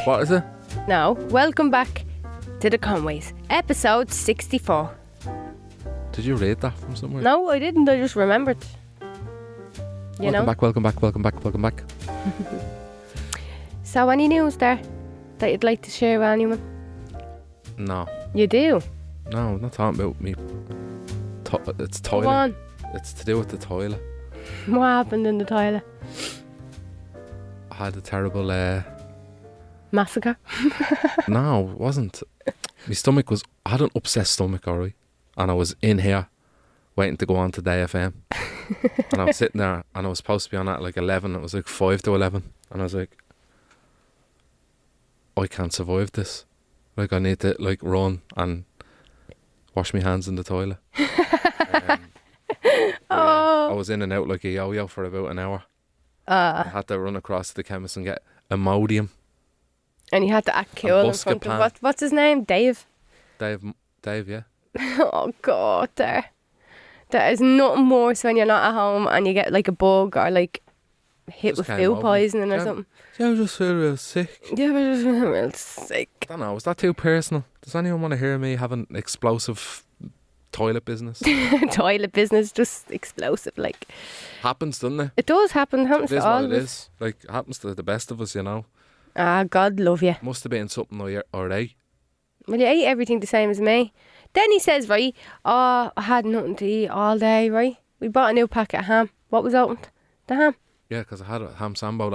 What is it? No, welcome back to TheConways, episode 64. Did you read that from somewhere? No, I didn't. I just remembered. Welcome back. So, any news there that you'd like to share with anyone? No. You do? No, I'm not talking about me. It's toilet. Go on. It's to do with the toilet. What happened in the toilet? I had a terrible... Massacre? No, it wasn't. My stomach was... I had an upset stomach, alright? And I was in here waiting to go on to Day FM. And I was sitting there and I was supposed to be on at like 11. It was like 5 to 11. And I was like, I can't survive this. Like, I need to like run and wash my hands in the toilet. I was in and out like a yo-yo for about an hour. I had to run across to the chemist and get Imodium. And you had to act cool in front of... What's his name? Dave, yeah. Oh, God, there is nothing worse when you're not at home and you get like a bug or like hit with food poisoning or something. Yeah, I just feel real sick. Yeah, I just feel real sick. I don't know, is that too personal? Does anyone want to hear me having explosive toilet business? Toilet business, just explosive, like. Happens, doesn't it? It does happen. It happens to all of us. It is. Like, it happens to the best of us, you know. Ah, God love you. Must have been something or ate. Well, you ate everything the same as me. Then he says, right, I had nothing to eat all day, right? We bought a new packet of ham. What was opened? The ham. Yeah, because I had a ham sambo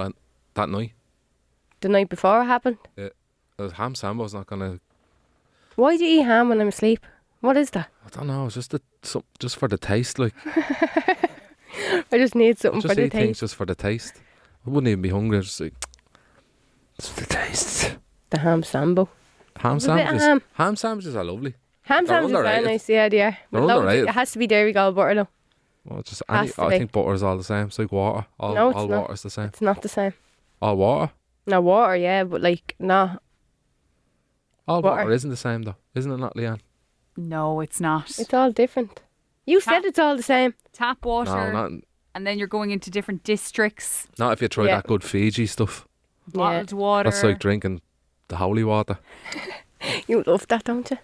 that night. The night before it happened? Yeah. Ham sambo's not going to... Why do you eat ham when I'm asleep? What is that? I don't know, it's just for the taste, like. I just need something for the Just eat things taste. just for the taste. I wouldn't even be hungry, just like... It's for the taste. The ham sambo. Ham sandwiches. Ham sandwiches are lovely. Ham sandwiches are very nice, yeah, they are. They're underrated. It has to be dairy gold butter though. Well, just I think butter is all the same. It's like water. All water is the same. It's not the same. All water? No, water, yeah, but like, not. All water isn't the same though. Isn't it not, Leanne? No, it's not. It's all different. You said it's all the same. Tap water. No, not. And then you're going into different districts. Not if you try that good Fiji stuff. Bottled water. That's like drinking the holy water. You love that, don't you?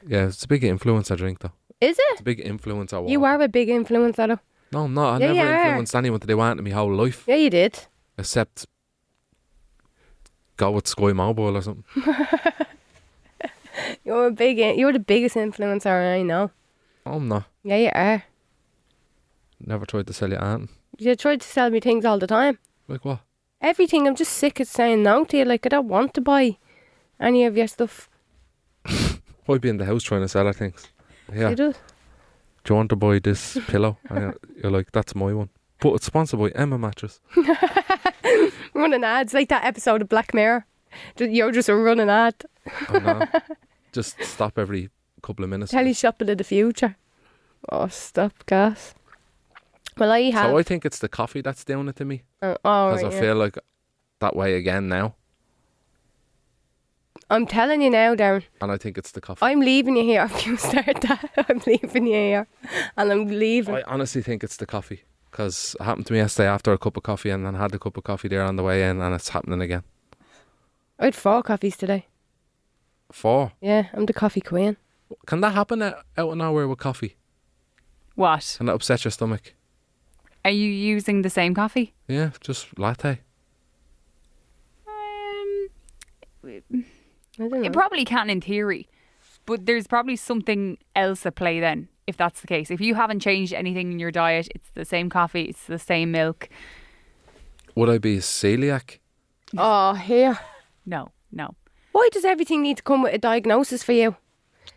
Yeah, it's a big influence I drink though. Is it? It's a big influence I water. You are a big influencer though. No, I'm not. I never influenced anyone to do anything my whole life. Yeah, you did. Except go with Sky Mobile or something. You're the biggest influencer I know. I'm not. Yeah, you are. Never tried to sell you anything. You tried to sell me things all the time. Like what? Everything. I'm just sick of saying no to you. Like, I don't want to buy any of your stuff. I'd be in the house trying to sell her things. Yeah. You do? Do you want to buy this pillow? And you're like, that's my one. But it's sponsored by Emma Mattress. Running ads like that episode of Black Mirror. You're just a running ad. Oh, no. Just stop every couple of minutes. Tell you shopping in the future. Oh, stop, gas. Well, I have. So I think it's the coffee that's doing it to me. Because I feel like that way again now. I'm telling you now, Darren. And I think it's the coffee. I'm leaving you here if you start that. I'm leaving you here. And I'm leaving. I honestly think it's the coffee. Because it happened to me yesterday after a cup of coffee and then I had a cup of coffee there on the way in and it's happening again. I had 4 coffees today. 4? Yeah, I'm the coffee queen. Can that happen out of nowhere with coffee? What? Can that upset your stomach? Are you using the same coffee? Yeah, just latte. I don't know. It probably can in theory, but there's probably something else at play then, if that's the case. If you haven't changed anything in your diet, it's the same coffee, it's the same milk. Would I be celiac? Oh, here. No. Why does everything need to come with a diagnosis for you?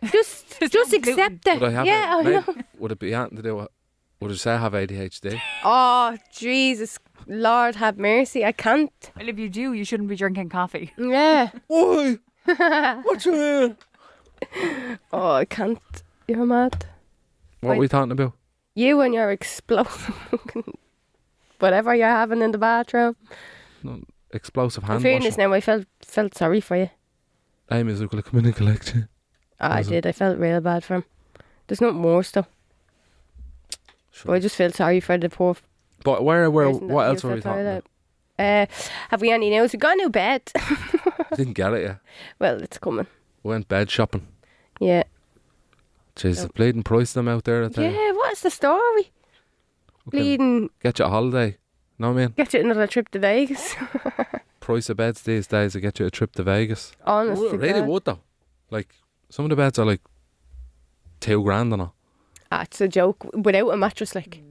Just accept it. Would I have I know. Would it be anything to do with... Would you say I have ADHD? Oh, Jesus, Lord have mercy. I can't. Well, if you do, you shouldn't be drinking coffee. Yeah. Why? What you mean? Oh, I can't. You're mad. What are we talking about? You and your explosive whatever you're having in the bathroom. No, explosive hand In fairness washing. now, I felt sorry for you. Amy's going to come in and collect you. I did. I felt real bad for him. There's nothing worse though. Sure. But I just feel sorry for the poor But what person that else used were we the talking toilet. about? Have we any news? We got a new bed. Didn't get it yet. Well, it's coming. Went bed shopping. Yeah. Jeez, the bleeding price them out there, I tell you. Yeah, what's the story? Bleeding. Get you a holiday. Know what I mean? Get you another trip to Vegas. Price of beds these days to get you a trip to Vegas. Honestly. Really would though. Like, some of the beds are like $2,000 and all. Ah, it's a joke. Without a mattress, like.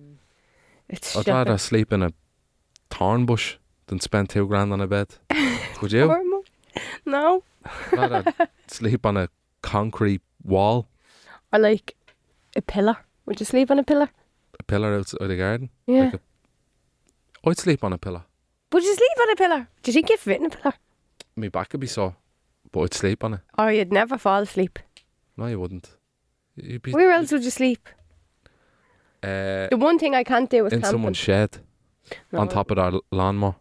It's I'd shocking. rather sleep in a thorn bush than spend $2,000 on a bed. Would you? Normal. No. I'd rather sleep on a concrete wall. Or like a pillar. Would you sleep on a pillar? A pillar outside the garden. Yeah. I'd sleep on a pillar. Would you sleep on a pillar? Do you think you'd fit in a pillar? My back would be sore, but I'd sleep on it. Or you'd never fall asleep? No, you wouldn't. You'd be Where else would you sleep? The one thing I can't do is in camping. someone's shed on top of their lawnmower.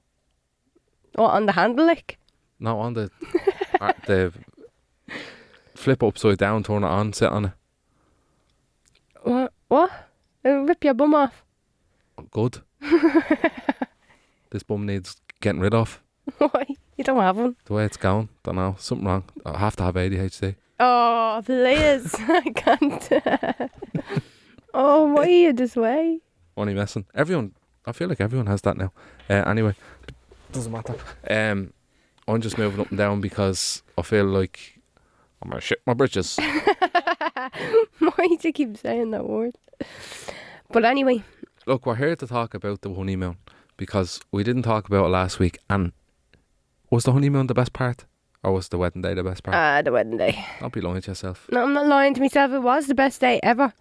What, on the handle, like? No, on the the flip upside down, turn it on, sit on it. What? It'll rip your bum off. Good. This bum needs getting rid of. Why? You don't have one. The way it's going, don't know, something wrong. I have to have ADHD. Oh, please. I can't. Oh, why are you this way? Only messing. Everyone, I feel like everyone has that now. Anyway, doesn't matter. I'm just moving up and down because I feel like I'm gonna shit my britches. Why do you keep saying that word? But anyway. Look, we're here to talk about the honeymoon because we didn't talk about it last week. And was the honeymoon the best part? Or was the wedding day the best part? The wedding day. Don't be lying to yourself. No, I'm not lying to myself. It was the best day ever. I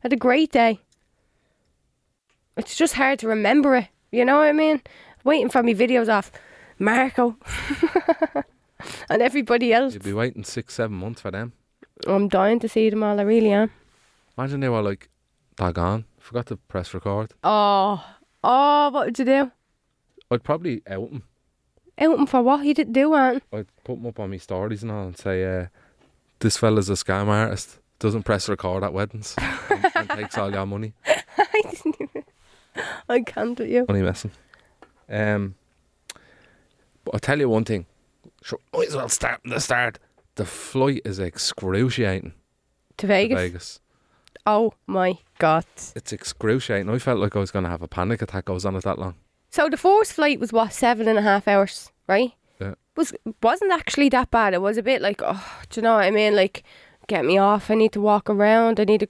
had a great day. It's just hard to remember it. You know what I mean? Waiting for me videos off Marco and everybody else. You'd be waiting 6-7 months for them. I'm dying to see them all. I really am. Imagine they were like, doggone, forgot to press record. Oh, what would you do? I'd probably out them. Out them for what? You didn't do one. I'd put them up on my stories and all and say, this fella's a scam artist, doesn't press record at weddings and takes all your money. I didn't even. I can't with you. Only messing. But I'll tell you one thing. Sure, might as well start from the start. The flight is excruciating To to Vegas? Vegas. Oh my God. It's excruciating. I felt like I was going to have a panic attack. I was on it that long. So the first flight was what, 7.5 hours, right? Yeah. Wasn't actually that bad. It was a bit like, oh, do you know what I mean? Like, get me off. I need to walk around. I need to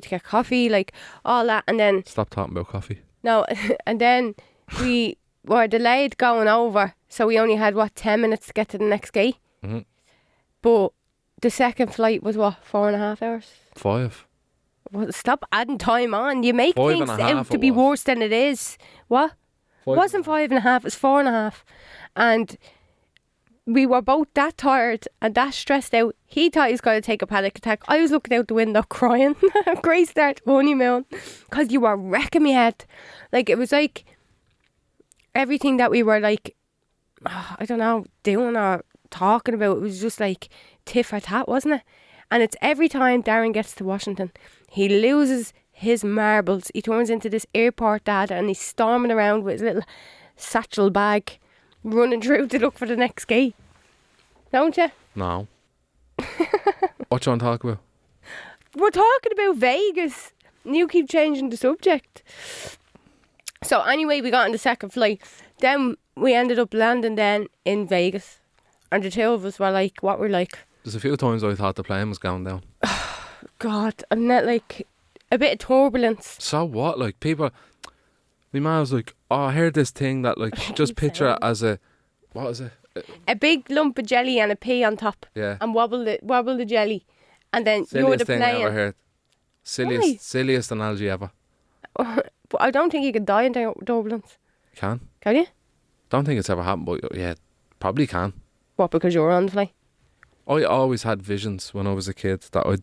get coffee, like all that. And then Stop talking about coffee. no, and then we were delayed going over, so we only had 10 minutes to get to the next gate. Mm-hmm. But the second flight was 4.5 hours. 5. Well, stop adding time on. You make 5 things and a half out to it be was. worse than it is. What? It wasn't 5.5, it was 4.5. And we were both that tired and that stressed out. He thought he was going to take a panic attack. I was looking out the window crying. Great start to honeymoon. Because you were wrecking me head. Like, it was like everything that we were like, I don't know, doing or talking about, it was just like tit for tat, wasn't it? And it's every time Darren gets to Washington, he loses his marbles. He turns into this airport dad and he's storming around with his little satchel bag, running through to look for the next gate. Don't you? No. What you want to talk about? We're talking about Vegas. You keep changing the subject. So anyway, we got on the second flight. Then we ended up landing then in Vegas. And the two of us were like, what we're like, There's a few times I thought the plane was going down. God, and that like a bit of turbulence. So what? Like, people... My mum was like, oh, I heard this thing that, like, just picture it as a... What is it? A big lump of jelly and a pea on top. Yeah. And wobble the jelly. And then you're Silliest the thing I ever plane. heard. Why? Silliest analogy ever. But I don't think you can die in turbulence. Can. Can you? Don't think it's ever happened, but yeah, probably can. What, because you're on the flight? I always had visions when I was a kid that I'd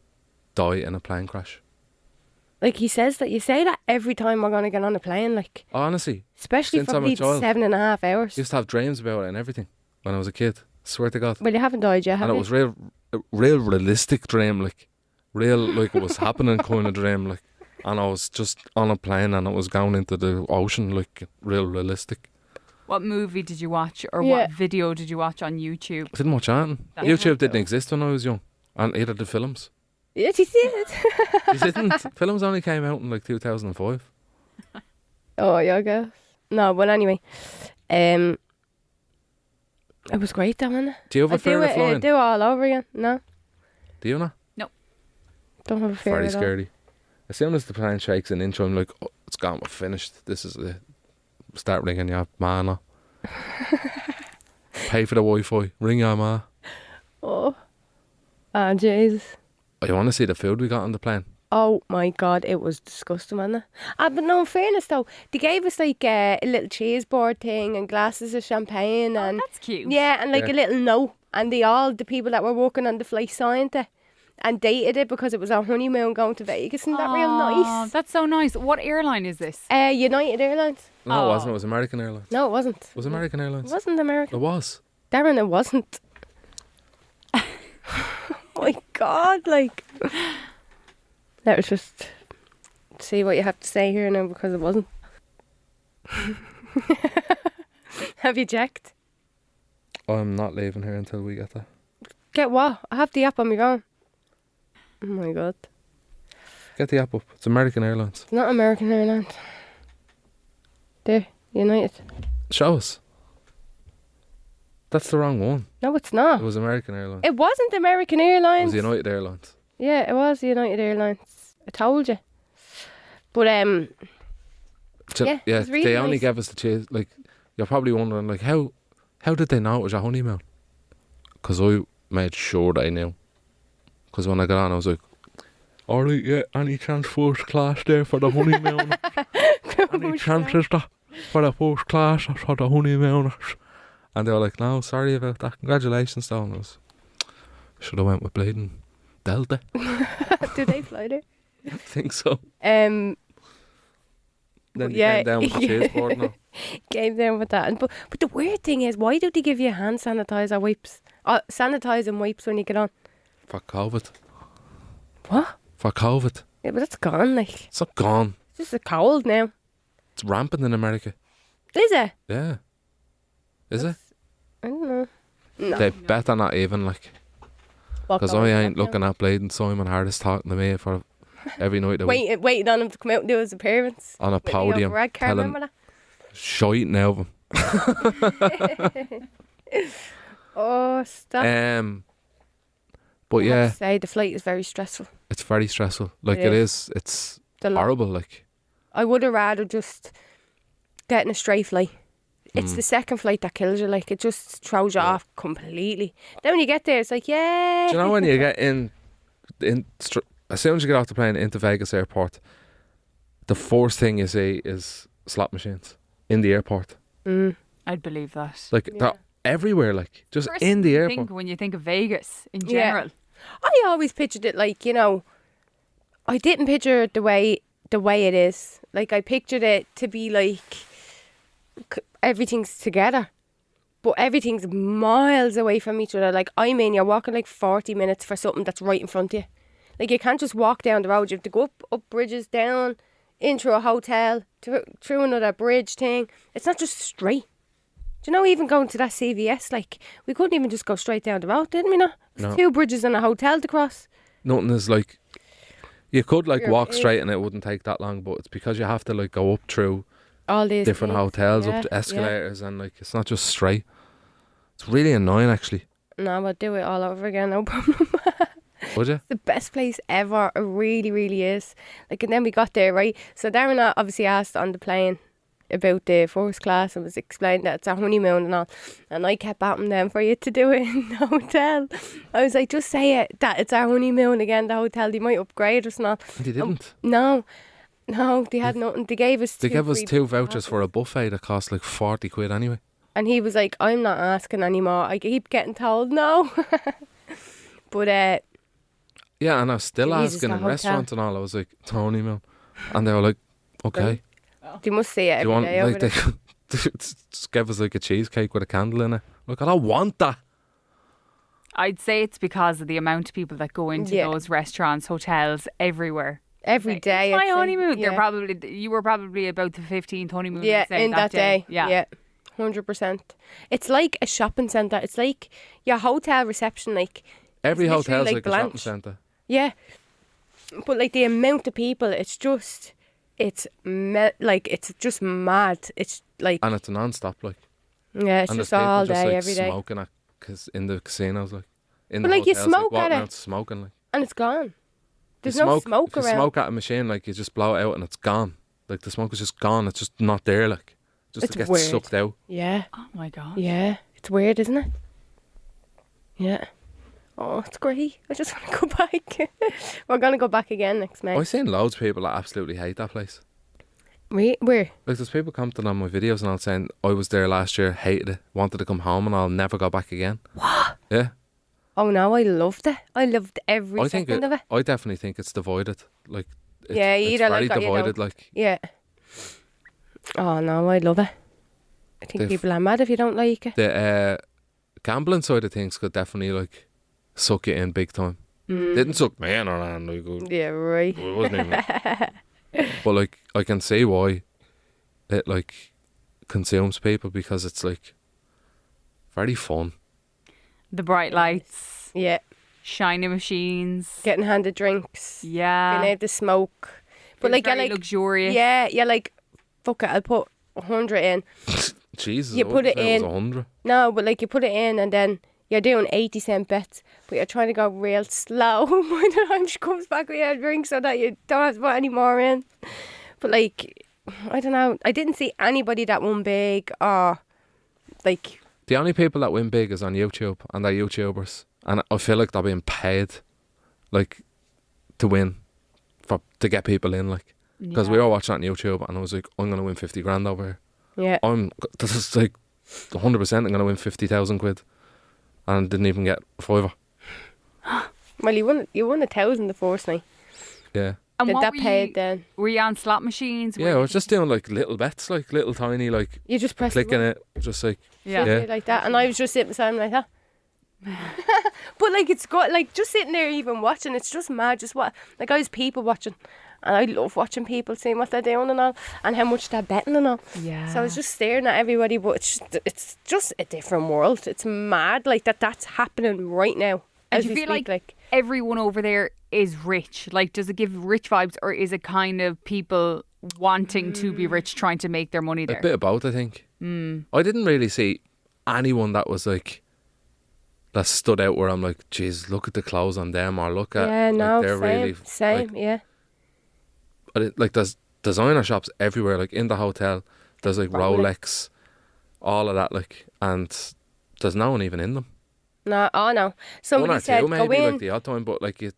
die in a plane crash. Like he says that, you say that every time we're going to get on a plane, like, Honestly, especially since for I'm a these child. 7.5 hours. I used to have dreams about it and everything when I was a kid. Swear to God. Well, you haven't died yet, have And it you? was real realistic dream, like real, like it was happening kind of dream, like. And I was just on a plane and it was going into the ocean, like real realistic. What movie did you watch, or Yeah. what video did you watch on YouTube? I didn't watch anything. That's YouTube didn't exist when I was young. And either did films. Yes, he did. It didn't. Films only came out in like 2005. Oh, yeah, I guess. No, but anyway. It was great though, wasn't it? Do you have a fear of flying? Do it all over again. No, Do you not? don't have a fear Very at all. scary. As soon as the plane shakes an inch, I'm like, oh, it's gone, we're finished. This is it. Start ringing your ma. Pay for the Wi-Fi. Ring your ma. Oh. Ah, Jesus. Oh, you want to see the food we got on the plane? Oh my God, it was disgusting, wasn't it? But no, in fairness though, they gave us like a little cheese board thing and glasses of champagne and That's cute. yeah, and like Yeah. a little note, and the people that were working on the flight signed it and dated it because it was our honeymoon going to Vegas. Isn't that real Aw, nice? That's so nice. What airline is this? United Airlines. No, Oh. it wasn't. It was American Airlines. No, it wasn't. It was American It Airlines. wasn't American. It was. Darren, it wasn't. Oh my God, like. Let's just see what you have to say here now because it wasn't. Have you checked? I'm not leaving here until we get there. Get what? I have the app on my phone. Oh my God. Get the app up. It's American Airlines. It's not American Airlines. There, United. Show us. That's the wrong one. No, it's It not. was American Airlines. It wasn't American It Airlines. was United Airlines. Yeah, it was United Airlines. I told you. But So, Yeah, it was really they only nice. gave us the cheese. Like, you're probably wondering, like, how did they know it was your honeymoon? Because I made sure they knew. Because when I got on, I was like, all right, yeah, any chance first class there for the honeymoon? Any chances there for the first class for the honeymooners? And they were like, no, sorry about that. Congratulations, though. And I was, should have went with bleeding Delta. did they fly there? I think so. Um, Then you yeah, came down with the cheese board now. came down with that. But the weird thing is, why do they give you hand sanitizer wipes? Sanitising wipes when you get on. For COVID. What? For COVID. Yeah, but that's gone. Like It's not gone. it's just a cold now. It's rampant in America. Is it? Yeah. Is it? I don't know. No. They better not even, like, What because goes I on ain't now? looking at bleeding Simon Harris talking to me for every night of the week Waiting on him to come out and do his appearance. on a With the podium red car, telling remember shite out of him. that? Oh, stop. But I have yeah, to say, the flight is very stressful. it's very stressful. Like, It it is. is. It's The lo- horrible. Like, I would have rather just getting a straight flight. It's Mm. the second flight that kills you. Like, it just throws you Yeah. off completely. Then when you get there, it's like, yeah. do you know when you get as soon as you get off the plane into Vegas airport, the first thing you see is slot machines in the airport. Mm. I'd believe that. Like, Yeah. they're everywhere. Like, just First in the thing you airport. think when you think of Vegas in Yeah. general. I always pictured it like, I didn't picture it the way it is. Like, I pictured it to be like everything's together, but everything's miles away from each other. Like, I mean, you're walking like 40 minutes for something that's right in front of you. Like, you can't just walk down the road. You have to go up bridges, down, in through a hotel, through another bridge thing. It's not just straight. Do you know, even going to that CVS, like, we couldn't even just go straight down the road, didn't we? There's No. 2 bridges and a hotel to cross. Nothing is like, you could like You're- walk straight and it wouldn't take that long, but it's because you have to like go up through All these different things. hotels, Yeah, up to yeah. escalators, and like, it's not just straight. It's really annoying, actually. No, I'd do it all over again, no problem. Would you? The best place ever. It really, really is. Like, and then we got there, right? So Darren obviously asked on the plane about the first class and was explaining that it's a honeymoon and all. And I kept at him then for you to do it in the hotel. I was like, just say it, that it's our honeymoon again, the hotel. They might upgrade us and all. They didn't. No, they had nothing. They gave us They two gave us free 2 vouchers passes. for a buffet that cost like 40 quid anyway. And he was like, I'm not asking anymore. I keep getting told no. But Yeah, and I was still Jesus, asking the in hotel. restaurants and all. I was like, it's a honeymoon. And they were like, okay. they must see it Do you every want, day over like, there. they just gave us like a cheesecake with a candle in it. Like, I don't want that. I'd say it's because of the amount of people that go into Yeah. those restaurants, hotels, everywhere. Every day. It's my I'd say. honeymoon. Yeah. You were probably about the 15th honeymoon. Yeah, I'd say, in that day. Yeah. Yeah. 100%. It's like a shopping centre. It's like your hotel reception. Like Every it's literally hotel's like a shopping Blanche. centre. Yeah, but like the amount of people, it's just it's just mad. It's like And it's non-stop, like. yeah, it's And just there's people all just day, like every day, smoking in the casinos, like. In But, the like, you hotels, smoke like, walking at it. around smoking, like. and it's gone. There's You no smoke if you around. smoke at a machine, like, you just blow it out and it's gone. Like, the smoke is just gone. It's just not there, like. Just It's it gets weird. sucked out. Yeah, Oh my god. yeah, it's weird, isn't it? Yeah. Oh, it's great. I just want to go back. We're gonna go back again next May. I've seen loads of people that absolutely hate that place. Where? Like, there's people commenting on my videos and all saying, I was there last year, hated it, wanted to come home and I'll never go back again. What? Yeah. Oh no, I loved it. I loved every second of it. I definitely think it's divided. Like, it's, Yeah, you it's either very like it or you divided, don't. like. Yeah. Oh no, I love it. I think They've- people are mad if you don't like it. The gambling side of things could definitely, like, suck you in big time. Didn't suck me in or anything, like, Yeah, right. it wasn't even. But, like, I can see why it, like, consumes people, because it's, like, very fun. The bright lights, Yeah, shiny machines. getting handed drinks, being Yeah. able to smoke. But It's like, you're very like, luxurious. you're like, fuck it, I'll put 100 in. Jesus, You I put wouldn't it say in. was 100. No, but like you put it in and then you're doing 80-cent bets, but you're trying to go real slow by the time she comes back with your drink so that you don't have to put any more in. But like, I don't know. I didn't see anybody that won big or like, The only people that win big is on YouTube, and they're YouTubers. And I feel like they're being paid, like, to win, to get people in, like. Because we were watching it on YouTube, and I was like, I'm going to win 50 grand over here. yeah. This is like 100% I'm going to win 50,000 quid. And didn't even get a fiver. Well, you won 1,000 the first night. Yeah. And Did what that were paid you, then? were you on slot machines? Yeah, I was just doing like little bets, like little tiny, like You just press clicking it, just like, Yeah. Yeah. like that, and I was just sitting beside him like that. But like it's got like just sitting there even watching, it's just mad. Just what like I was people watching, and I love watching people seeing what they're doing and all, and how much they're betting and all. Yeah. So I was just staring at everybody, but it's just a different world. It's mad like that's happening right now. And As do you we feel speak, like everyone over there is rich? Like, does it give rich vibes, or is it kind of people wanting to be rich, trying to make their money a there? bit of both, I think. I didn't really see anyone that was like, that stood out where I'm like, geez, look at the clothes on them, or look at, yeah, like, no, they're same, really, same, like, yeah. but like there's designer shops everywhere, like in the hotel, there's like Rolex, all of that, like, and there's no one even in them. No, oh no. One Somebody or said two go maybe, in. like the odd time, but like you,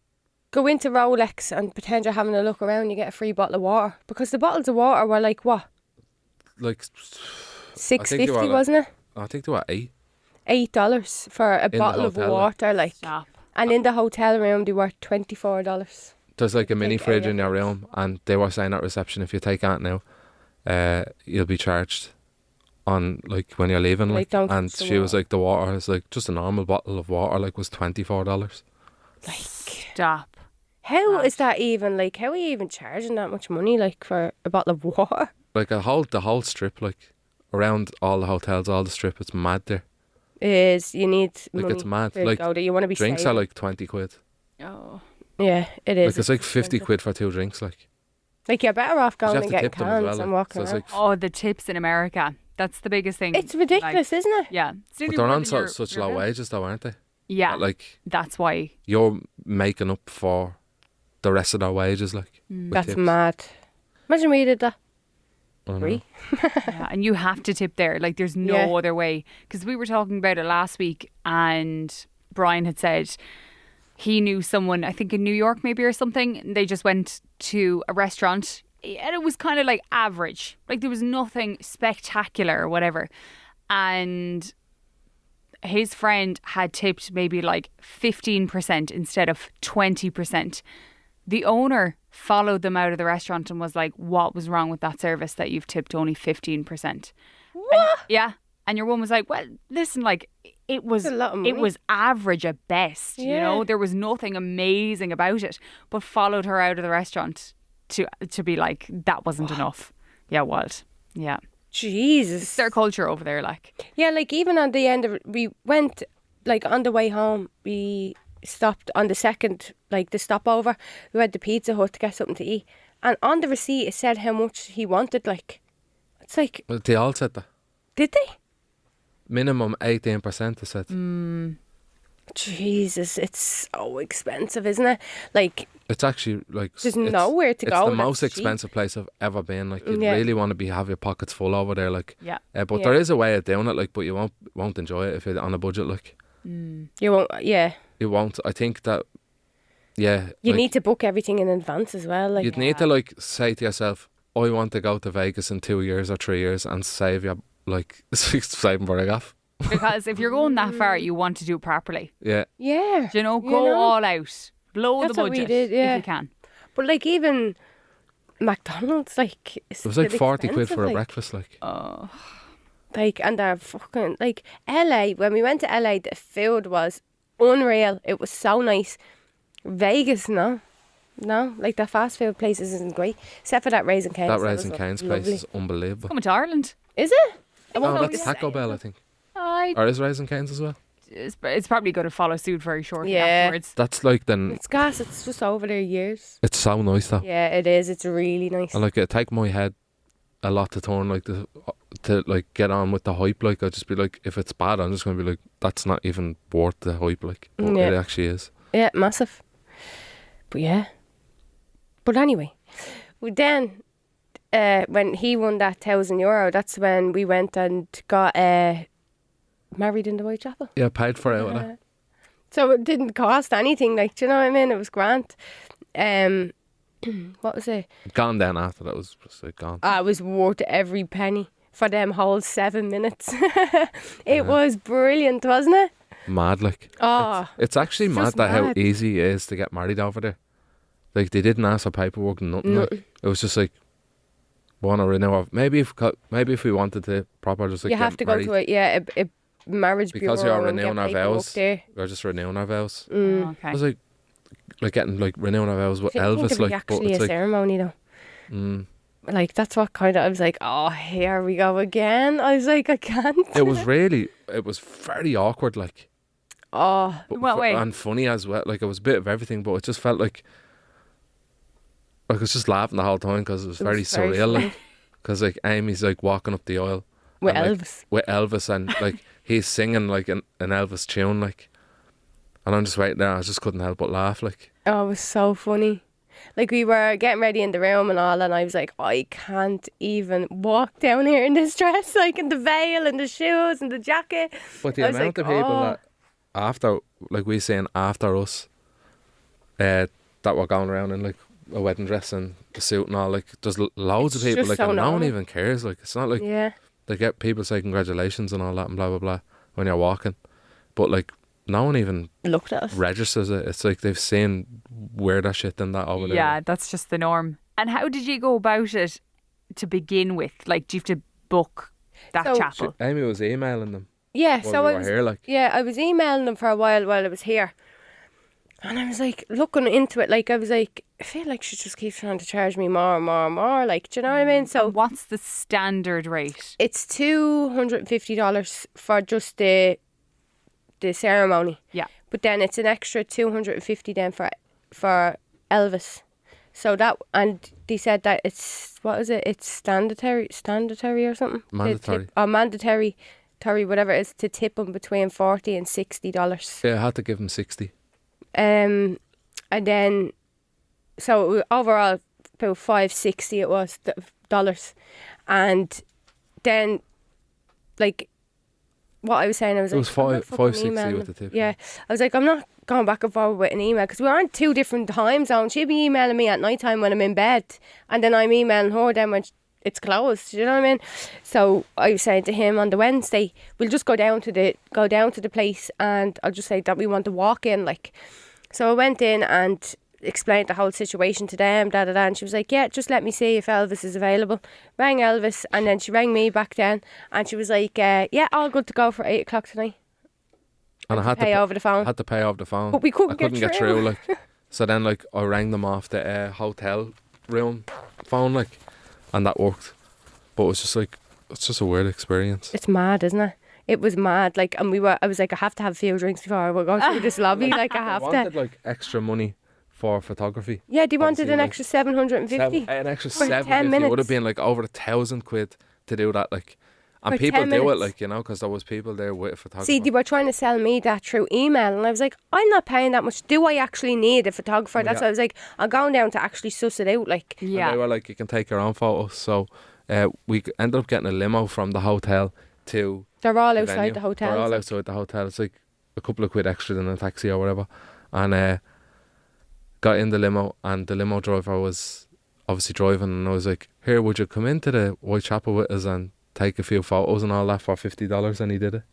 Go into Rolex and pretend you're having a look around. You get a free bottle of water because the bottles of water were like what like, $6.50, were, like, wasn't it? I think they were $8 for a the bottle of hotel, water, like, Stop. and in the hotel room they were $24. there's like a mini Take fridge in anything. your room, and they were saying at reception, if you take out now, you'll be charged on like when you're leaving, Like, like, don't and touch the she was water. like, the water is like just a normal bottle of water, like, was $24. Like, Stop. how Gosh. is that even? Like, how are you even charging that much money, like, for a bottle of water? Like the whole strip, like around all the hotels, all the strip, it's mad there. Is you need Like, money it's mad. to Like, go there. You want to be drinks saving. are like 20 quid. Oh. Yeah, it is. Like, it's like 50 expensive. quid for 2 drinks. Like, Like, you're better off 'cause going you and have to getting tip them as cans well. and Like, walking so it's around. like, Oh, the tips in America. That's the biggest thing. It's ridiculous, isn't it? Yeah. It's but nearly they're more on than your- such your low bill. wages though, aren't they? Yeah. That, like, That's why. you're making up for the rest of their wages, like, with That's tips. mad. Imagine we did that. I know. Free. Yeah, and you have to tip there. Like, there's no Yeah. other way. Because we were talking about it last week, and Brian had said he knew someone, I think in New York maybe or something, and they just went to a restaurant, and it was kind of like average. Like, there was nothing spectacular or whatever. And his friend had tipped maybe like 15% instead of 20%. The owner followed them out of the restaurant and was like, what was wrong with that service that you've tipped only 15%? What? Yeah. And your woman was like, well, listen, like, it was That's a lot of it money. was average at best, you know? Yeah. There was nothing amazing about it, but followed her out of the restaurant to be like, that wasn't enough. Yeah, wild. Yeah. Jesus. It's their culture over there, like. Yeah, like even on the end of it, we went, like on the way home, we stopped on the second, like the stopover. We went to Pizza Hut to get something to eat. And on the receipt, it said how much he wanted, like. It's like, Well, they all said that. did they? Minimum 18%, they said. Jesus, it's so expensive, isn't it? Like, It's actually like... there's it's- nowhere to go. It's the that's most cheap. expensive place I've ever been. Like, you Yeah. really want to have your pockets full over there, like. Yeah. But Yeah. there is a way of doing it, like, but you won't enjoy it if you're on a budget, like. You won't, yeah. You won't. I think that, yeah. You like, need to book everything in advance as well. Like, You'd need to, like, say to yourself, I want to go to Vegas in 2 years or 3 years and save your, like, saving for a gaff. Because if you're going that far, you want to do it properly. Yeah. yeah. Do you know, go all out. Blow That's the what we budget did, yeah. if you can. But like even McDonald's, like It was like 40 quid for a breakfast, like. Oh. Like, and they're fucking like LA. When we went to LA, the food was unreal. It was so nice. Vegas, no, like the fast food places isn't great, except for that Raisin Cane's. That was Raisin Cane's place lovely. is unbelievable. Coming to Ireland. Is it? Oh, that's Taco Bell, I think. Or is Raisin Cane's as well? It's probably going to follow suit very shortly Yeah. afterwards. That's like then. It's gas. It's just over there years. It's so nice though. Yeah, it is. It's really nice. And like it take my head a lot to turn like to like get on with the hype. Like I'd just be like, if it's bad, I'm just gonna be like, that's not even worth the hype. Like, but Yeah. it actually is. Yeah, massive. But yeah. But anyway, then when he won that €1,000, that's when we went and got married in the Whitechapel. Yeah, paid for it. With it. So it didn't cost anything, like, do you know what I mean? It was grand. What was it? Gone then after that was just like gone. It was worth every penny for them whole 7 minutes. It was brilliant, wasn't it? Mad like. Oh, It's actually It's mad just that how mad. easy it is to get married over there. Like they didn't ask for paperwork and nothing. Like, it was just like, want to renew our, maybe if we wanted to proper just like you get have to married, go to a marriage because bureau you're and renewing get our paperwork vows. there. We're just renewing our vows. Oh, I okay. was like getting like renewing our vows with I think Elvis, it'd be like, but actually it's a like, ceremony though. Like that's what kind of I was like, oh, here we go again. I was like, I can't. it was very awkward, like, Oh, but What way? and funny as well. Like it was a bit of everything, but it just felt like I was just laughing the whole time because it was very surreal. funny. Like, because like Amy's like walking up the aisle with and, like, Elvis. with Elvis, and like he's singing like an Elvis tune, like, and I'm just right there. I just couldn't help but laugh, like. Oh, it was so funny. Like we were getting ready in the room and all, and I was like, I can't even walk down here in this dress, like in the veil and the shoes and the jacket. But the I was amount like, of people oh. that after, like we saying after us, that were going around in like a wedding dress and a suit and all, like there's loads It's of people, just like, so and no one normal. even cares. Like it's not like Yeah. they get people say congratulations and all that and blah blah blah when you're walking, but like no one even Looked at us. registers it. It's like they've seen weirder shit than that over there. Yeah, that's just the norm. And how did you go about it to begin with? Like, do you have to book that So- chapel? Amy was emailing them Yeah, while so we I were was here, like. Yeah, I was emailing them for a while I was here. And I was like looking into it, like I was like, I feel like she just keeps trying to charge me more and more and more, like, do you know what I mean? So And what's the standard rate? it's $250 for just the ceremony. Yeah. But then it's an extra $250 then for Elvis. So that, and they said that it's, what is it? It's standardary or something. Mandatory. Or mandatory, whatever it is, to tip them between $40 and $60. Yeah, I had to give him 60. And then, so overall about $560 it was dollars, and then like what I was saying, I was It was like, I'm not fucking $560 emailing with the them. tip. Yeah, I was like, I'm not going back and forward with an email because we're on 2 different time zones. She'd be emailing me at night time when I'm in bed, and then I'm emailing her then when it's closed. You know what I mean? So I was saying to him on the Wednesday, we'll just go down to the place, and I'll just say that we want to walk in, like. So I went in and explained the whole situation to them, and she was like, yeah, just let me see if Elvis is available. Rang Elvis, and then she rang me back then, and she was like, yeah, all good to go for 8 o'clock tonight. And I had Pay to over the phone. I had to pay over the phone. But we couldn't I couldn't get get through. through, like. So then, like, I rang them off the hotel room phone, like, and that worked. But it was just like, It's just a weird experience. It's mad, isn't it? It was mad. Like, and I was like, I have to have a few drinks before I go through this lobby. Like, I have I to. wanted like extra money for photography. Yeah, they wanted Obviously, an like, extra 750. An extra For 10 750. It minutes. would have been like over £1,000 to do that. Like, and For people 10 do it, minutes. like, you know, because there was people there with a photographer. See, they were trying to sell me that through email, and I was like, I'm not paying that much. Do I actually need a photographer? That's why I was like, I'm going down to actually suss it out. Like, And they were like, you can take your own photos. So we ended up getting a limo from the hotel to they're all the outside venue. the hotel. They're all like. outside the hotel. It's like a couple of quid extra than a taxi or whatever. And got in the limo, and the limo driver was obviously driving, and I was like, here, would you come into the Whitechapel with us and take a few photos and all that for $50? And he did it.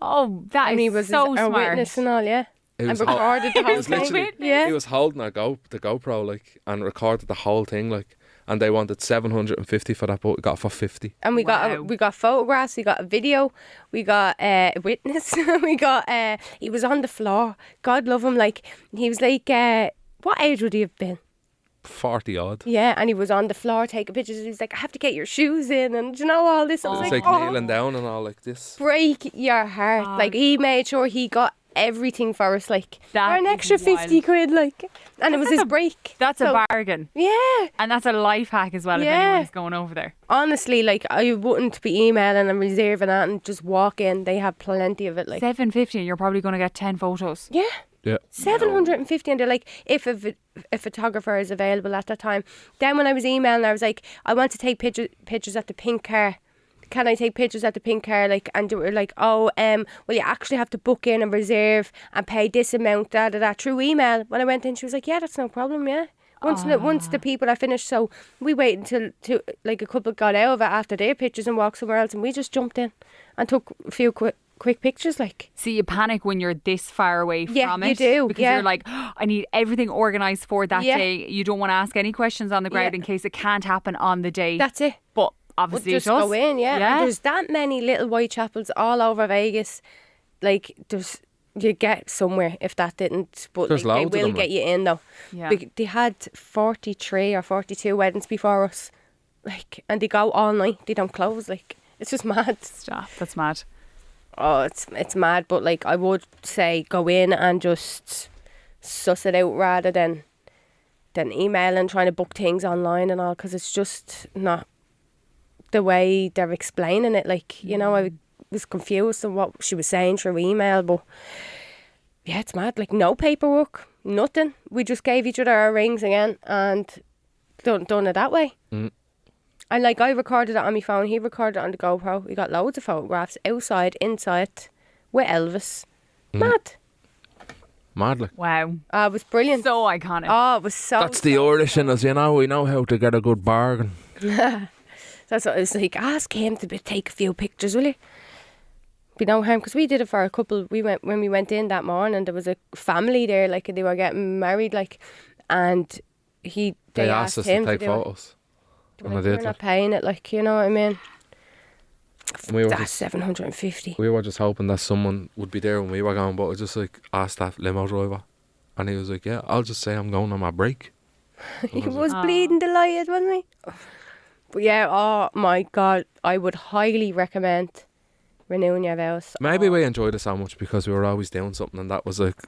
Oh, that And is he was so our smart. witness and all, yeah. He And was recorded the He whole was thing. literally- Yeah. He was holding the GoPro, like, and recorded the whole thing, like, and they wanted 750 for that, but we got it for 50. And we Wow. got photographs, we got a video, we got a witness, we got he was on the floor. God love him, like he was like what age would he have been? 40 odd. Yeah, and he was on the floor taking pictures. He was like, I have to get your shoes in, and you know all this. I was It's like, like oh, kneeling down and all like this. break your heart. Like he made sure he got everything for us, like That for an is extra 50 wild. quid, like, and it was his break. That's So, a bargain. yeah. And that's a life hack as well if Yeah. anyone's going over there. Honestly, like I wouldn't be emailing and reserving that and just walk in. They have plenty of it, like. $750 and you're probably going to get 10 photos. Yeah. Yeah. 750, and they're like, if a photographer is available at that time. Then when I was emailing, I was like, I want to take pictures at the pink car. Can I take pictures at the pink car? Like, and they were like, oh, well, you actually have to book in and reserve and pay this amount, through email. When I went in, she was like, yeah, that's no problem, yeah. Once the people are finished, so we waited until like a couple got out of it after their pictures and walked somewhere else, and we just jumped in and took a few quick pictures, like. See, you panic when you're this far away Yeah, from you it. do, Because yeah. you're like, oh, I need everything organised for that Yeah. day. You don't want to ask any questions on the ground Yeah. in case it can't happen on the day. That's it. But But obviously just it does. go in, yeah. Yeah. And there's that many little Whitechapels all over Vegas. Like, you get somewhere if that didn't. But There's like, loads they of will them, get you in, though. Yeah. They had 43 or 42 weddings before us. Like, and they go all night. They don't close. Like, it's just mad. Stop. That's mad. Oh, it's mad. But, like, I would say go in and just suss it out rather than emailing, trying to book things online and all, because it's just not the way they're explaining it. Like, you know, I was confused on what she was saying through email, but yeah, it's mad. Like, no paperwork, nothing. We just gave each other our rings again and done it that way. Mm. And like, I recorded it on my phone, he recorded it on the GoPro. We got loads of photographs outside, inside, with Elvis. Mad. Mad, like. Wow. It was brilliant. So iconic. Oh, it was so. That's the Irish in us, you know. We know how to get a good bargain. That's what I was like. Ask him to take a few pictures, will you? Be no harm, because we did it for a couple. When we went in that morning. There was a family there, like they were getting married, like, and they asked us to him take do it. photos. They And were I like, did. we're not paying it, like, you know what I mean. And we were That's just, 750. we were just hoping that someone would be there when we were going, but I just like asked that limo driver, and he was like, "Yeah, I'll just say I'm going on my break." He was bleeding delighted, wasn't he? But yeah, oh my God, I would highly recommend renewing your vows. Maybe we enjoyed it so much because we were always doing something, and that was like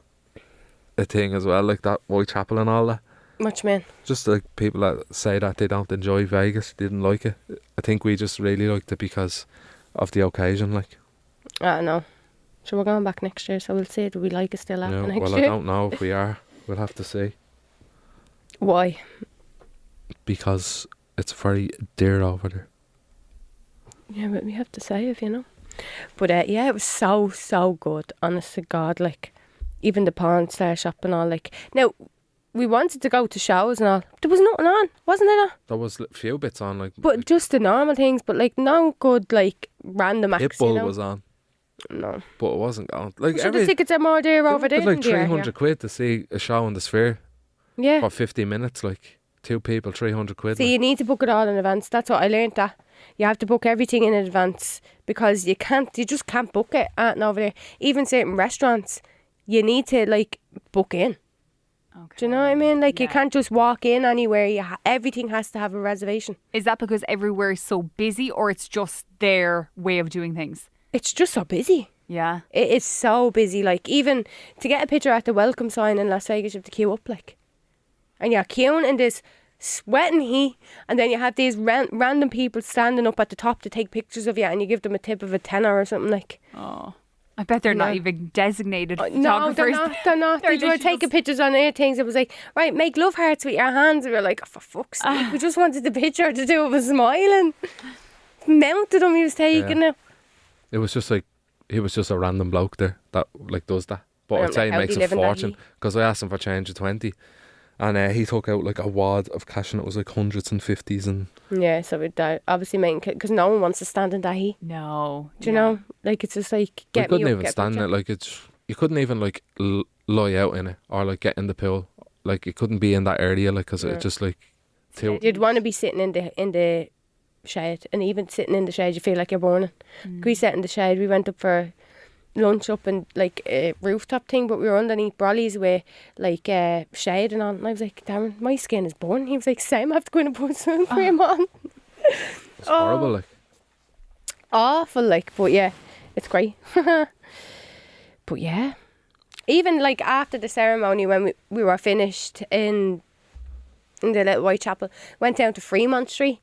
a thing as well, like that Whitechapel and all that. Much man. Just like people that say that they don't enjoy Vegas, didn't like it. I think we just really liked it because of the occasion, like. I don't know. So we're going back next year, so we'll see. Do we like it still after next well, year? I don't know if we are. We'll have to see. Why? Because it's very dear over there. Yeah, but we have to save, you know. But yeah, it was so good. Honest to God, like, even the pawn star shop and all. Like, now we wanted to go to shows and all. There was nothing on, wasn't there? There was a few bits on, like. But just the normal things. But like, no good like random acts. Pitbull you know? was on, No. but it wasn't on. Like So the tickets are more dear over there. like than they are 300 quid to see a show in the Sphere here. Yeah. for 50 minutes. Like 2 people, 300 quid. See, like. you need to book it all in advance. That's what I learned. That you have to book everything in advance because you just can't book it over there. Even certain restaurants, you need to like book in. Okay. Do you know what I mean? Like, you Yeah. can't just walk in anywhere. Everything has to have a reservation. Is that because everywhere is so busy, or it's just their way of doing things? It's just so busy. Yeah. It is so busy. Like, even to get a picture at the welcome sign in Las Vegas, you have to queue up, like. And you're queuing in this sweating heat, and then you have these random people standing up at the top to take pictures of you, and you give them a tip of a tenner or something, like. Oh, I bet they're not Yeah. even designated No, photographers. they're not. They're not. They're They were literally taking just- pictures on their things. It was like, right, make love hearts with your hands. We were like, oh, for fuck's sake, we just wanted the picture to do of us smiling. Mounted him, he was taking it. It was just like, he was just a random bloke there that like does that. But I I'd don't say know he how makes they a live in that fortune heat. because I asked him for change of 20, and he took out like a wad of cash and it was like hundreds and fifties and Yeah, so it obviously making, because no one wants to stand in that heat. No. Do you know? Like, it's just like, we get couldn't me up, even get a stand in picture. it. Like you couldn't even like lie out in it or like get in the pool. Like you couldn't be in that area like because Yeah. it just like too. You'd want to be sitting in the shade, and even sitting in the shade, you feel like you're burning. We sat in the shade. We went up for lunch up in like a rooftop thing, but we were underneath brollies with like shade and on. And I was like, Darren, my skin is burning. He was like, same. I have to go in and put sun cream on. It's horrible. Like Awful, like, but yeah, it's great. But yeah, even like after the ceremony when we were finished in the little Whitechapel, went down to Fremont Street.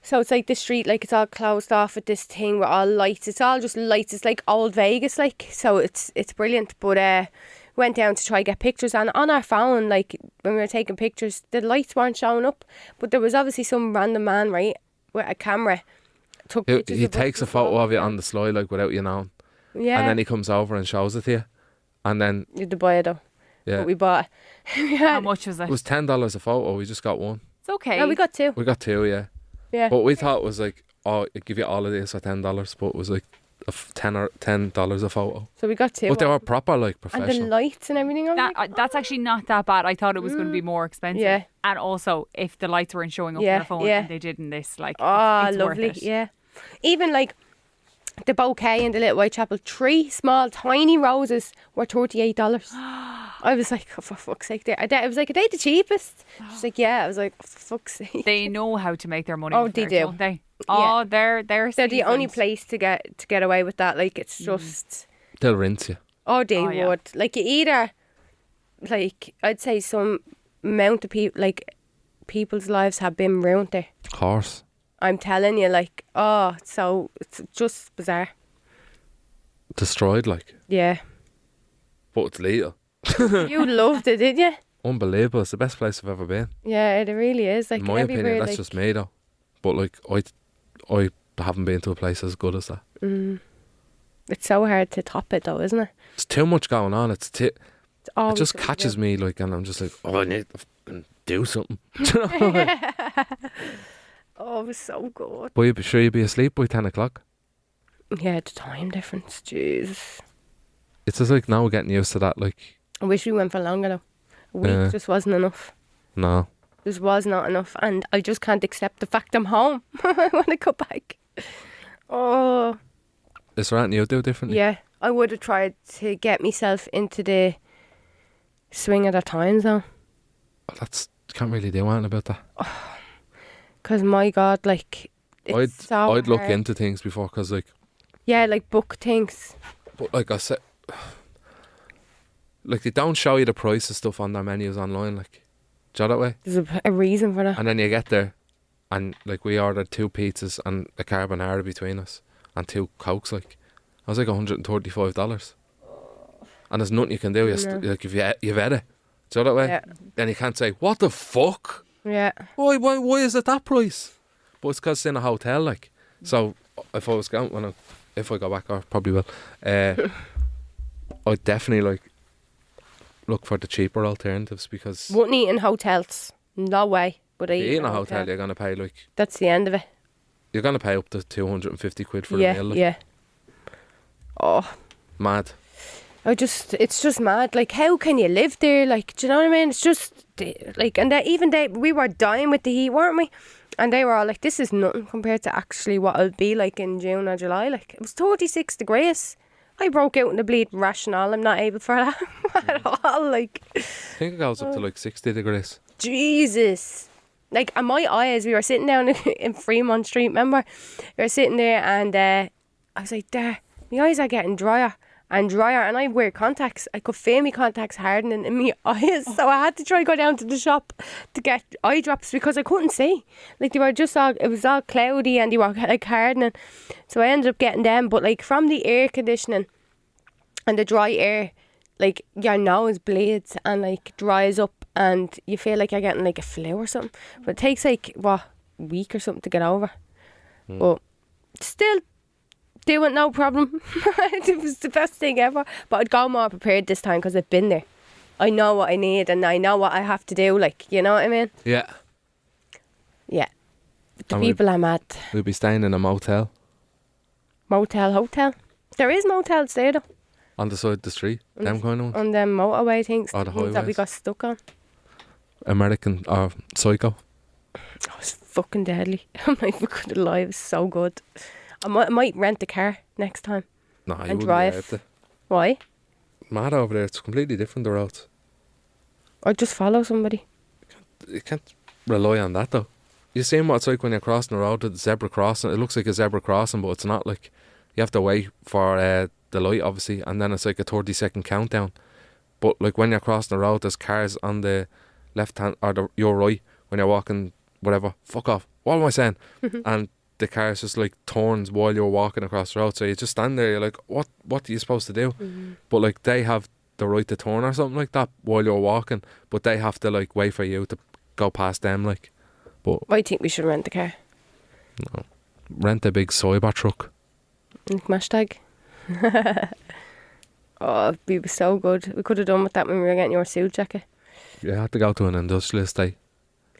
So it's like the street, like it's all closed off with this thing with all lights. It's all just lights. It's like old Vegas, like. So it's brilliant. But went down to try to get pictures, and on our phone, like when we were taking pictures, the lights weren't showing up. But there was obviously some random man, right, with a camera. Took pictures he of us takes a before. photo of you on the slide like without you knowing, Yeah. and then he comes over and shows it to you, and then You had to buy it though. yeah, But we bought it. How much was it it? was $10 a photo. We just got one. It's okay. No, we got two. We got two, yeah. Yeah. But we thought it was like, oh, I'd give you all of this for $10, but it was like $10 a photo. So we got two. But they were proper like and the professional. lights and everything. I was That, like, that's actually not that bad. I thought it was going to be more expensive. Yeah. And also, if the lights weren't showing up Yeah, on your phone yeah. and they did in this, like, oh, it's lovely. worth it. Yeah. Even like the bouquet in the little Whitechapel, 3 small, tiny roses were $38. I was like, oh, for fuck's sake. I was like, are they the cheapest? She's like, yeah. I was like, oh, for fuck's sake. They know how to make their money. Oh, with they art, do. don't they? Oh, they're They're the only seasoned. place to get away with that. Like, it's just, They'll rinse you. oh, they Oh, yeah. would. Like, you either, like, I'd say some amount of people, like, people's lives have been ruined there. Of course. I'm telling you, like, oh, so it's just bizarre. Destroyed, like. Yeah. But it's legal. You loved it, did you? Unbelievable. It's the best place I've ever been. Yeah, it really is. Like, In my everywhere, opinion, that's like, just me though. But like, I haven't been to a place as good as that. it's so hard to top it, though, isn't it? It's too much going on. It's It always just something catches new. me, like, and I'm just like, oh, I need to fucking do something. Do you know? Oh, it was so good. But you'd sure you'd be asleep by 10 o'clock. Yeah, the time difference, Jesus. It's just like now getting used to that. Like, I wish we went for longer, though. A week Yeah. just wasn't enough. no. Just was not enough, and I just can't accept the fact I'm home. I want to go back. Oh, Is there anything you do differently? yeah. I would have tried to get myself into the swing of the times, though. That's, can't really do anything about that. Because, my God, like, it's so I'd look hard. into things before, because like, Yeah, like book things. but like I said, like they don't show you the price of stuff on their menus online, like, do you know that way? There's a reason for that. And then you get there, and like we ordered 2 pizzas and a carbonara between us, and 2 cokes. Like, I was like $135, and there's nothing you can do. Like if you've had it, do you know that way? Yeah. Then you can't say what the fuck. Yeah. Why is it that price? But it's because it's in a hotel, like. So if I was going, if I go back, I probably will. I'd definitely like look for the cheaper alternatives, because Wouldn't eat in hotels. No way. But I if eat you eat in a hotel, you're gonna pay like That's the end of it. you're gonna pay up to 250 quid for Yeah, a meal. Like, yeah. Oh, mad. it's just mad. Like, how can you live there? Like, do you know what I mean? It's just like, and we were dying with the heat, weren't we? And they were all like, this is nothing compared to actually what it'll be like in June or July. Like, it was 36 degrees. I broke out in the bleeding rationale. I'm not able for that at all. Like, I think it goes up to like 60 degrees. Jesus. Like, and my eyes, we were sitting down in Fremont Street, remember? We were sitting there and I was like, there, my eyes are getting drier and drier, and I wear contacts. I could feel my contacts hardening in my eyes, so I had to try go down to the shop to get eye drops because I couldn't see. Like, they were just all, it was all cloudy and they were like hardening. So I ended up getting them, but like from the air conditioning and the dry air, like your nose bleeds and like dries up and you feel like you're getting like a flu or something. But it takes like, what, a week or something to get over. But still, do it, no problem. It was the best thing ever. But I'd go more prepared this time because I've been there. I know what I need and I know what I have to do, like, you know what I mean? Yeah. Yeah. The And people are mad. We'll be staying in a motel Motel, hotel. There is motels there though. on the side of the street. Them kind of ones. On them motorway things. Oh, the things that we highways. got stuck on. American or Psycho. Oh, it's fucking deadly. I'm not even gonna lie, it was so good. I might rent a car next time. No, you And wouldn't drive. be able to. Why? Mad over there. It's completely different, the roads. Or just follow somebody. You can't rely on that though. You seen what it's like when you're crossing the road with the zebra crossing. It looks like a zebra crossing, but it's not. Like, you have to wait for the light, obviously, and then it's like a 30-second countdown. But like when you're crossing the road, there's cars on the left hand or your right when you're walking. Whatever, fuck off. What am I saying? And the car's just like turns while you're walking across the road. So you just stand there. You're like, what are you supposed to do? But like they have the right to turn or something like that while you're walking. But they have to like wait for you to go past them. Like, but I think we should rent a car. no, rent a big Cyber truck. Hashtag. Oh, it was so good. We could have done with that when we were getting your suit jacket. You had to go to an industrialist day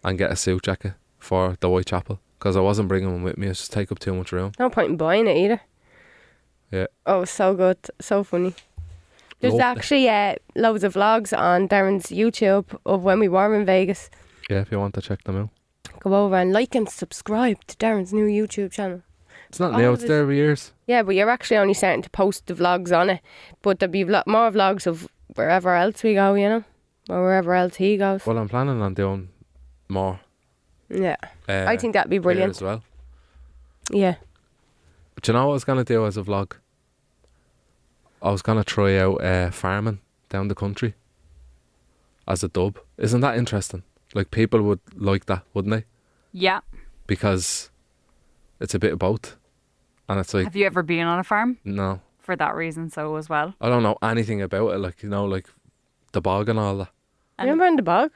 and get a suit jacket for the Whitechapel because I wasn't bringing them with me. It just take up too much room. No point in buying it either. Yeah. Oh, it was so good. So funny. There's Loved it. actually loads of vlogs on Darren's YouTube of when we were in Vegas. Yeah, if you want to check them out. Go over and like and subscribe to Darren's new YouTube channel. It's not All new, of it's it. there for years. Yeah, but you're actually only starting to post the vlogs on it. But there'll be more vlogs of wherever else we go, you know? Or wherever else he goes. Well, I'm planning on doing more. Yeah. I think that'd be here brilliant. as well. Yeah. Do you know what I was going to do as a vlog? I was going to try out farming down the country as a dub. Isn't that interesting? Like, people would like that, wouldn't they? Yeah. Because it's a bit of both. And it's like, Have you ever been on a farm? no, For that reason, so as well. I don't know anything about it. Like, you know, like the bog and all that. And Remember in the bog?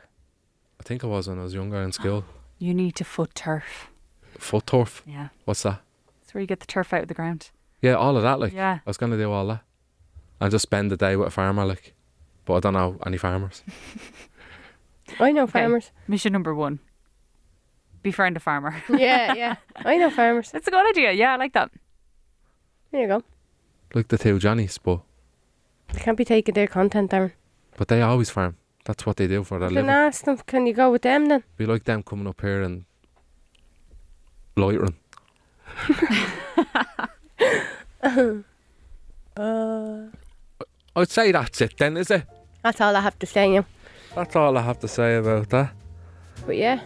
I think I was when I was younger in school. You need to foot turf. Foot turf. Yeah. What's that? It's where you get the turf out of the ground. Yeah, all of that. Like, Yeah. I was going to do all that. And just spend the day with a farmer, like. But I don't know any farmers. I know Okay. farmers. Mission number 1. Befriend a farmer. Yeah. I know farmers. That's a good idea. Yeah, I like that. There you go. Like the two Johnnies, but They can't be taking their content, Darren. they always farm. That's what they do for their Then living. ask them, can you go with them then? Be like them coming up here and loitering. I'd say that's it then, is it? That's all I have to say now. That's all I have to say about that. But yeah,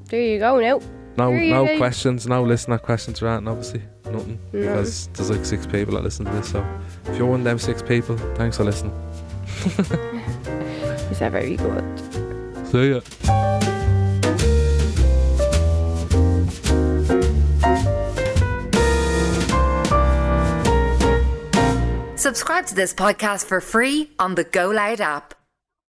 there you go now. No, There you no go. questions, no listener questions or anything, obviously. Nothing. No. Because there's like 6 people that listen to this, so if you're one of them 6 people, thanks for listening. Is that very good? See ya. Subscribe to this podcast for free on the GoLoud app.